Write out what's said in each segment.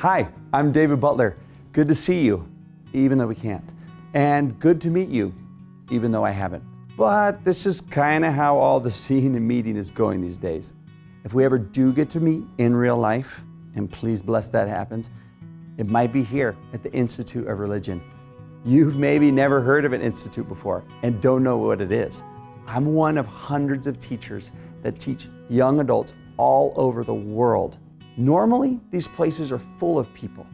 Hi, I'm David Butler. Good to see you, even though we can't. And good to meet you, even though I haven't. But this is kind of how all the seeing and meeting is going these days. If we ever do get to meet in real life, and please bless that happens, it might be here at the Institute of Religion. You've maybe never heard of an institute before and don't know what it is. I'm one of hundreds of teachers that teach young adults all over the world. Normally, these places are full of people.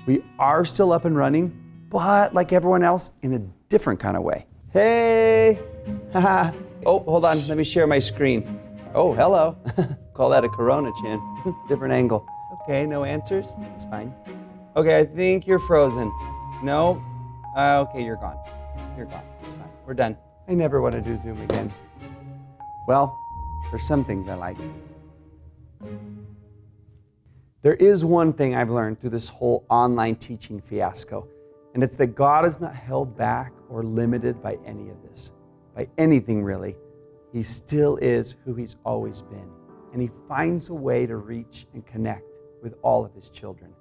We are still up and running, but like everyone else, in a different kind of way. Hey! Oh, hold on, let me share my screen. Oh, hello. Call that a Corona chin. Different angle. Okay, no answers? That's fine. Okay, I think you're frozen. No? Okay, you're gone. You're gone. It's fine. We're done. I never want to do Zoom again. Well, there's some things I like. There is one thing I've learned through this whole online teaching fiasco, and it's that God is not held back or limited by any of this, by anything really. He still is who He's always been, and He finds a way to reach and connect with all of His children.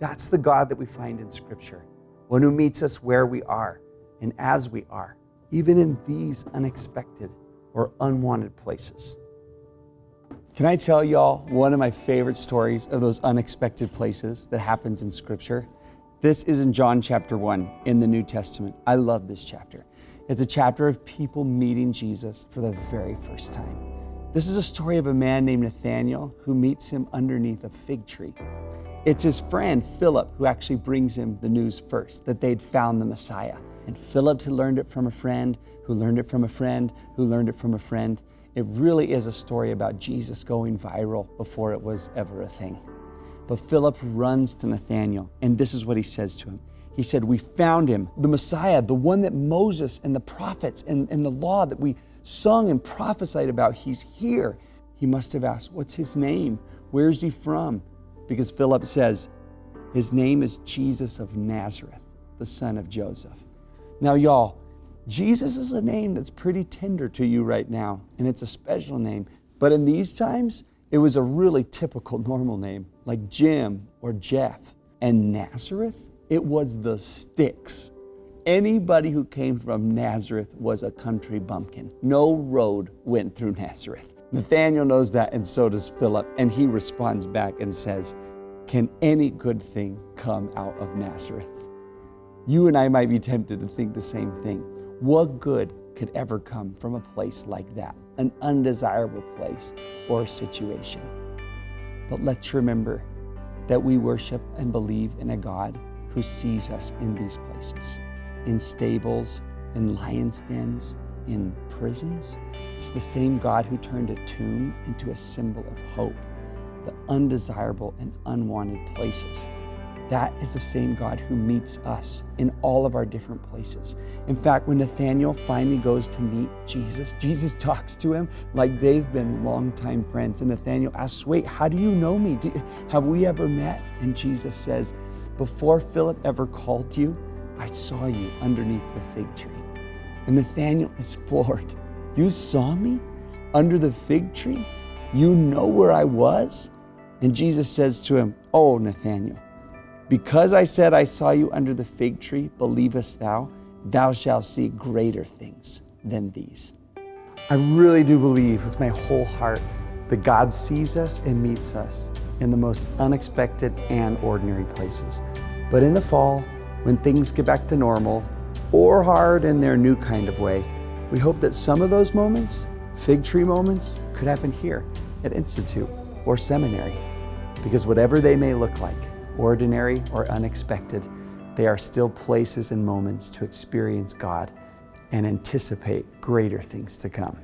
That's the God that we find in Scripture, one who meets us where we are and as we are, even in these unexpected or unwanted places. Can I tell y'all one of my favorite stories of those unexpected places that happens in Scripture? This is in John chapter 1 in the New Testament. I love this chapter. It's a chapter of people meeting Jesus for the very first time. This is a story of a man named Nathanael who meets him underneath a fig tree. It's his friend Philip who actually brings him the news first, that they'd found the Messiah. And Philip had learned it from a friend, who learned it from a friend, who learned it from a friend. It really is a story about Jesus going viral before it was ever a thing. But Philip runs to Nathanael, and this is what he says to him. He said, "We found him, the Messiah, the one that Moses and the prophets and the law that we sung and prophesied about. He's here." He must have asked, "What's his name? Where's he from?" Because Philip says, "His name is Jesus of Nazareth, the son of Joseph." Now, y'all, Jesus is a name that's pretty tender to you right now, and it's a special name. But in these times, it was a really typical normal name, like Jim or Jeff. And Nazareth, it was the sticks. Anybody who came from Nazareth was a country bumpkin. No road went through Nazareth. Nathanael knows that, and so does Philip, and he responds back and says, "Can any good thing come out of Nazareth?" You and I might be tempted to think the same thing. What good could ever come from a place like that, an undesirable place or situation? But let's remember that we worship and believe in a God who sees us in these places, in stables, in lions' dens, in prisons. It's the same God who turned a tomb into a symbol of hope, the undesirable and unwanted places. That is the same God who meets us in all of our different places. In fact, when Nathanael finally goes to meet Jesus, Jesus talks to him like they've been longtime friends. And Nathanael asks, "Wait, how do you know me? Have we ever met?" And Jesus says, "Before Philip ever called you, I saw you underneath the fig tree." And Nathanael is floored. "You saw me under the fig tree? You know where I was?" And Jesus says to him, "Oh, Nathanael, because I said I saw you under the fig tree, believest thou? Thou shalt see greater things than these." I really do believe with my whole heart that God sees us and meets us in the most unexpected and ordinary places. But in the fall, when things get back to normal, or hard in their new kind of way, we hope that some of those moments, fig tree moments, could happen here at Institute or seminary. Because whatever they may look like, ordinary or unexpected, they are still places and moments to experience God and anticipate greater things to come.